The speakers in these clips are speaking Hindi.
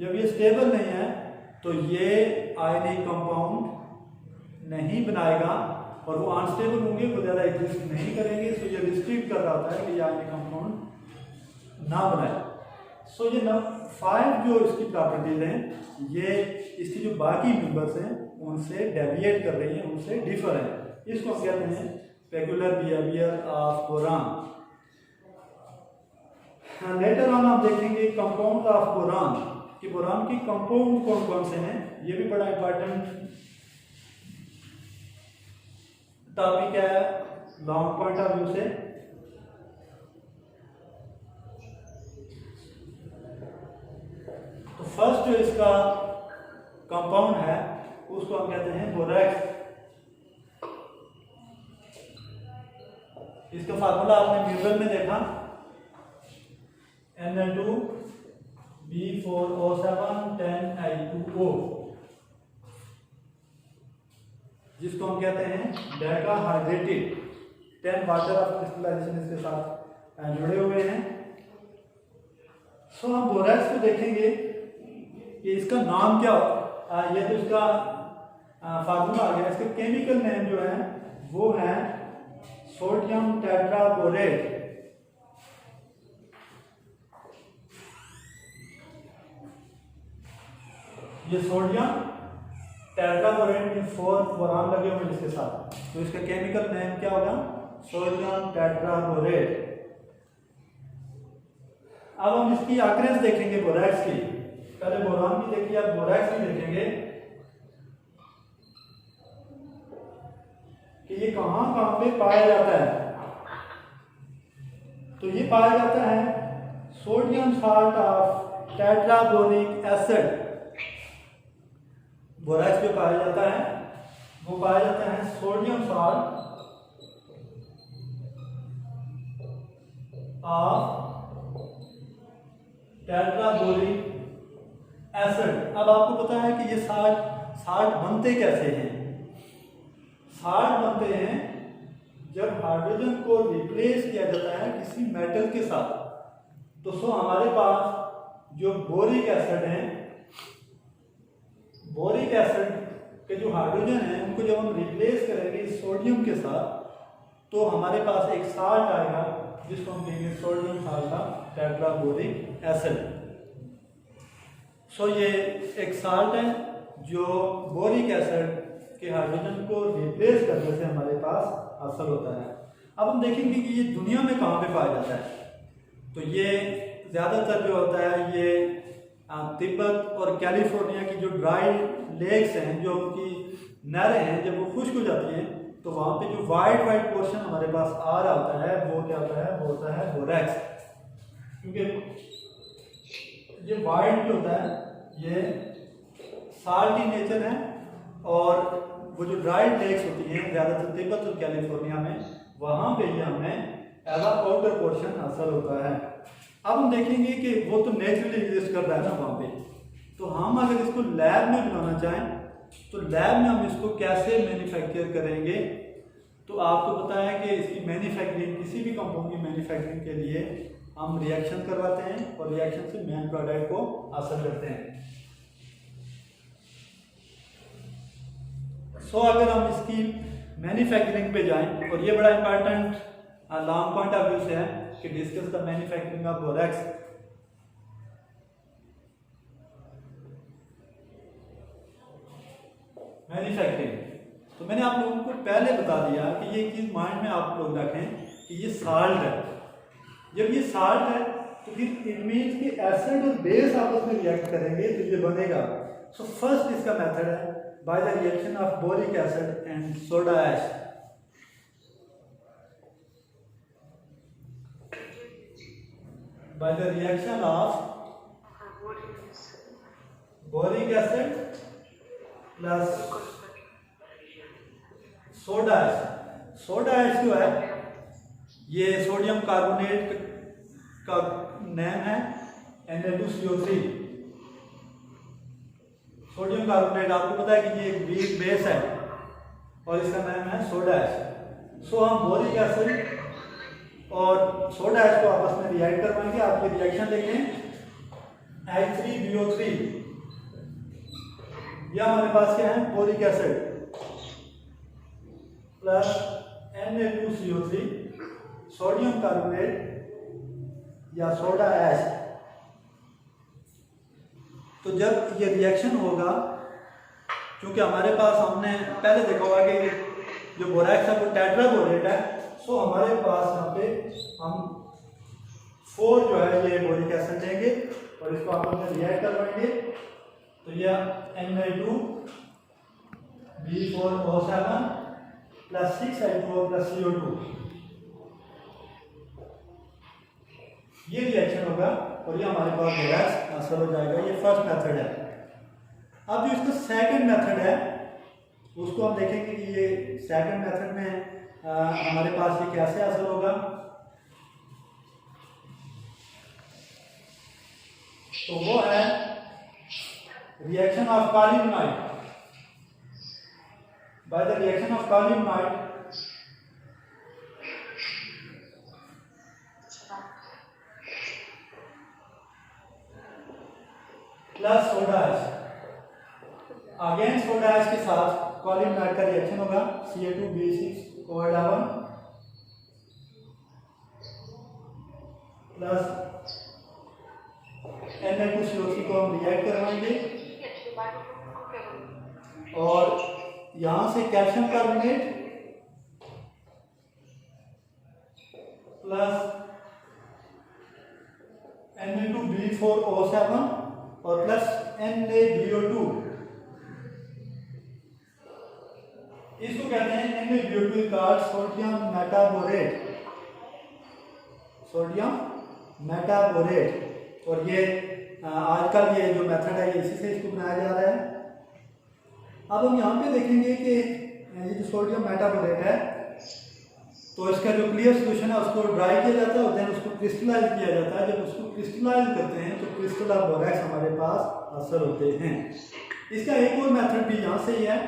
जब ये स्टेबल नहीं है तो ये आयनिक कंपाउंड नहीं बनाएगा, और वो अनस्टेबल होंगे, वो ज़्यादा एग्जिस्ट नहीं करेंगे। सो ये रिस्ट्रिक्ट कर रहा होता है कि ये आयनिक कंपाउंड ना बनाए। सो ये 5 जो इसकी प्रॉपर्टीज हैं, ये इसकी जो बाकी मेंबर्स हैं उनसे डेविएट कर रही हैं, उनसे डिफर हैं। इसको हम कहते हैं peculiar behaviour of boron. Later on हम देखेंगे कंपाउंड ऑफ बोरान कि बोरान के कंपाउंड कौन कौन से हैं। ये भी बड़ा इंपॉर्टेंट टॉपिक है लॉन्ग पॉइंट ऑफ व्यू से। तो फर्स्ट जो इसका कंपाउंड है उसको हम कहते हैं बोरैक्स। इसका फार्मूला आपने म्यूरल में देखा, Na2B4O7 10I2O, जिसको हम कहते हैं decahydrated. 10 water of crystallization इसके साथ जुड़े हुए हैं। सो हम बोरैक्स को देखेंगे कि इसका नाम क्या होगा। ये तो इसका फार्मूला आ गया। इसका केमिकल नेम जो है वो है सोडियम टेट्राबोरेट। ये सोडियम टेट्राबोरेट में 4 बोरान लगे हुए इसके साथ, तो इसका केमिकल नेम क्या होगा? Sodium tetraborate. अब हम इसकी अकरेंस देखेंगे बोरैक्स की। पहले बोरान की देखिए, अब बोरैक्स की देखेंगे कि ये कहां कहां पे पाया जाता है। तो ये पाया जाता है sodium salt of tetraboric acid. Borax जो पाया जाता है वो पाया जाता है sodium salt of tetraboric acid. अब आपको पता है कि ये साल्ट बनते कैसे हैं। साल्ट बनते हैं जब हाइड्रोजन को रिप्लेस किया जाता है किसी मेटल के साथ। तो हमारे पास जो बोरिक एसिड है, बोरिक एसिड के जो हाइड्रोजन है उनको जब हम रिप्लेस करेंगे सोडियम के साथ तो हमारे पास एक साल्ट आएगा जिसको हम कहेंगे sodium salt of tetraboric acid. ये एक साल्ट है जो बोरिक एसिड के हाइड्रोजन को रिप्लेस करने से हमारे पास हासिल होता है। अब हम देखेंगे कि ये दुनिया में कहाँ पे पाया जाता है। तो ये ज़्यादातर जो होता है ये तिब्बत और कैलिफोर्निया की जो ड्राई लेक्स हैं, जो उनकी नहरें हैं, जब वो खुश्क हो जाती हैं तो वहाँ पे जो वाइट पोर्शन हमारे पास आ रहा होता है वो क्या होता है? वो होता है बोरैक्स। क्योंकि ये वाइट जो होता है ये साल्टी नेचर है, और वो जो ड्राई लेक्स होती हैं ज़्यादातर तिब्बत और कैलिफोर्निया में, वहाँ पे ये हमें एज आउटर पोर्शन हासिल होता है। अब हम देखेंगे कि वो तो नेचुरली एग्जिस्ट कर रहा है ना वहाँ पे, तो हम अगर इसको लैब में बनाना चाहें तो लैब में हम इसको कैसे मैन्युफैक्चर करेंगे। तो आपको पता है कि इसकी मैन्युफैक्चरिंग, किसी भी कंपाउंड की मैन्युफैक्चरिंग के लिए हम रिएक्शन करवाते हैं और रिएक्शन से मेन प्रोडक्ट को हासिल करते हैं। अगर हम इसकी मैन्युफैक्चरिंग पे जाएं, और ये बड़ा important long point of view से है कि discuss the manufacturing of borax. Manufacturing, तो मैंने आप लोगों को पहले बता दिया कि ये चीज माइंड में आप लोग रखें कि ये साल्ट है। जब ये साल्ट है तो फिर इट मीन्स कि एसिड और बेस आपस में रिएक्ट करेंगे तो ये बनेगा। फर्स्ट इसका मेथड है by the reaction of boric acid and soda ash. By the reaction of boric acid plus soda ash. Soda ash जो है ये सोडियम कार्बोनेट का नेम है Na2CO3। सोडियम कार्बोनेट आपको पता है कि ये एक वीक बेस है और इसका नाम है सोडा ऐश। हम बोरिक एसिड और सोडा ऐश को आपस में रिएक्ट करवाएंगे। आप ये रिएक्शन देखें H3BO3, यह हमारे पास क्या है, boric acid plus Na2CO3 sodium carbonate या सोडा ऐश। तो जब ये रिएक्शन होगा, क्योंकि हमारे पास हमने पहले देखा होगा कि जो बोरैक्स है वो टेट्राबोरेट है, सो हमारे पास यहाँ पे हम 4 जो है ये बोरिक एसिड लेंगे और इसको आपस में रिएक्ट करवाएंगे। तो यह Na2B4O7 plus 6H2O plus CO2, ये रिएक्शन होगा और ये हमारे पास बोरैक्स हासिल हो जाएगा। ये फर्स्ट मेथड है। अब जो इसका सेकंड मेथड है उसको हम देखेंगे कि ये सेकंड मेथड में हमारे पास ये कैसे हासिल होगा। तो वो है reaction of colemanite. By the reaction of colemanite plus soda ash, against soda ash के साथ कालीनोइड का रिएक्शन होगा Ca2B6O11 प्लस Na2CO3 को हम रिएक्ट करवाएंगे और यहां से कैल्शियम कार्बोनेट प्लस Na2B4O7 और प्लस NaBO2, इसको कहते हैं NaBO2 called sodium metaborate, sodium metaborate. और ये आजकल ये जो मेथड है इसी से इसको बनाया जा रहा है। अब हम यहाँ पे देखेंगे कि ये जो सोडियम मेटाबोरेट है, तो इसका जो क्लियर सोल्यूशन है उसको ड्राई किया जाता है और देन उसको क्रिस्टलाइज किया जाता है। जब उसको क्रिस्टलाइज करते हैं तो क्रिस्टल ऑफ बोरैक्स हमारे पास हासिल होते हैं। इसका एक और मेथड भी यहाँ से ही है।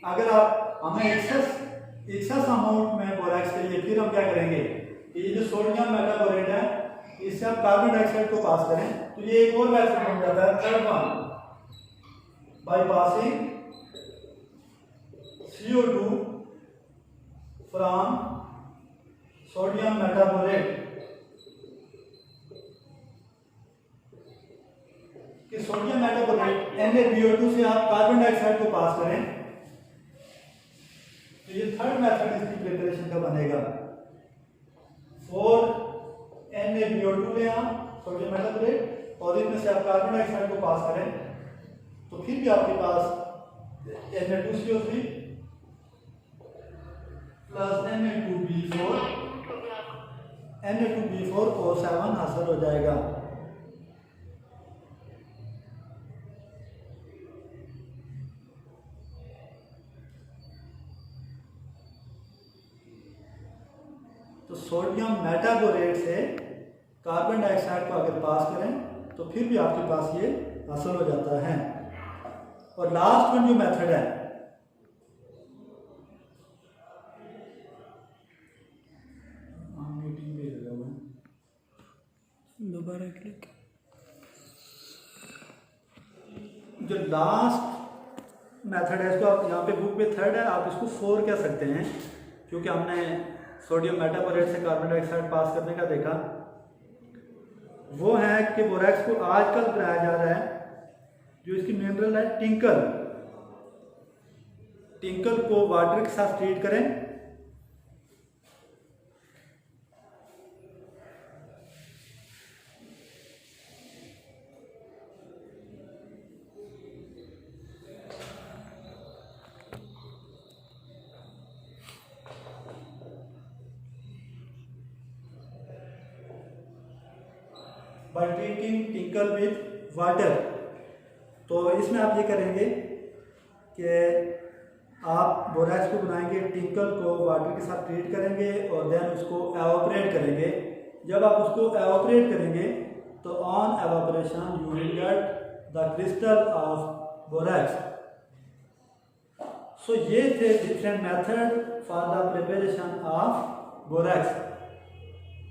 अगर आप हमें एक्सेस अमाउंट में बोरैक्स चाहिए, फिर हम क्या करेंगे, ये जो सोडियम मेटाबोरेट है इससे आप कार्बन डाइऑक्साइड को पास करें तो ये एक और मेथड बन जाता है, third one, by passing CO2 from sodium metaborate. कि सोडियम मेटाबोरेट NaBO2 से आप कार्बन डाइऑक्साइड को पास करें, तो ये थर्ड मेथड इसकी प्रिपरेशन का बनेगा। 4 NaBO2 ले आप सोडियम मेटाबोरेट और इसमें से आप कार्बन डाइऑक्साइड को पास करें तो फिर भी आपके पास Na2CO3 प्लस Na2B4O7 हासिल हो जाएगा। तो सोडियम मेटाबोरेट से कार्बन डाइऑक्साइड को अगर पास करें तो फिर भी आपके पास ये हासिल हो जाता है। और लास्ट वन जो मेथड है, दोबारा क्लिक, जो लास्ट मेथड है इसको आप यहाँ पे बुक पे थर्ड है, आप इसको 4 कह सकते हैं क्योंकि हमने सोडियम मेटाबोरेट से कार्बन डाइऑक्साइड पास करने का देखा। वो है कि बोरैक्स को आजकल बनाया जा रहा है, जो इसकी मिनरल है टिंकल। टिंकल को वाटर के साथ ट्रीट करें by treating tinkle with water. तो इसमें आप ये करेंगे कि आप बोरैक्स को बनाएंगे, टिंकल को वाटर के साथ ट्रीट करेंगे और देन उसको एवापोरेट करेंगे। जब आप उसको एवापोरेट करेंगे तो on evaporation you will get the crystal of borax. So ये थे different method for the preparation of borax.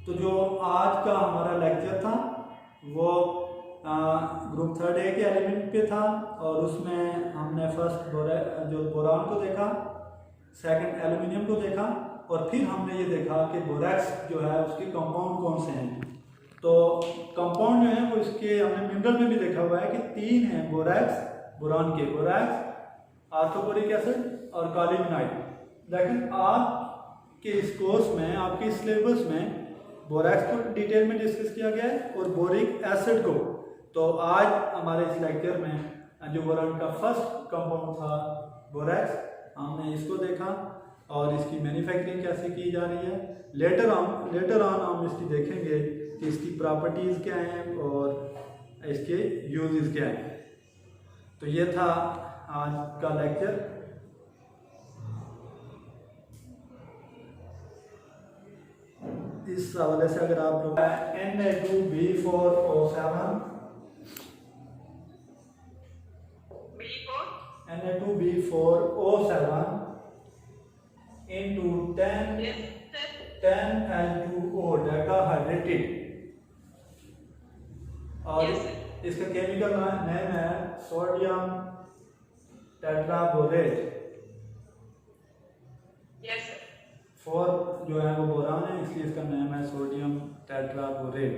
तो जो आज का हमारा लेक्चर था वो ग्रुप 3A के एलिमेंट पे था और उसमें हमने फर्स्ट जो बोरान को देखा, सेकंड एल्यूमिनियम को देखा और फिर हमने ये देखा कि बोरैक्स जो है उसके कंपाउंड कौन से हैं। तो कंपाउंड जो है वो इसके हमने मिनरल में भी देखा हुआ है कि 3 हैं बोरैक्स, बोरान के बोरैक्स, आर्थोपोरिक एसिड और कालीमिनाइट। लेकिन आपके इस कोर्स में, आपके सिलेबस में बोरैक्स को डिटेल में डिस्कस किया गया है और बोरिक एसिड को। तो आज हमारे इस लेक्चर में जो बोरान का फर्स्ट कंपाउंड था बोरैक्स, हमने इसको देखा और इसकी मैन्युफैक्चरिंग कैसे की जा रही है। लेटर ऑन हम इसकी देखेंगे कि इसकी प्रॉपर्टीज़ क्या हैं और इसके यूजेस क्या हैं। तो ये था आज का लेक्चर। इस हवाले से अगर आप लोग Na2B4O7 into 10N2O डेकाहाइड्रेटेड और इसका केमिकल नेम है सोडियम टेट्राबोरेट। जो है वो बोरान है, इसलिए इसका नाम है सोडियम टेट्राबोरेट।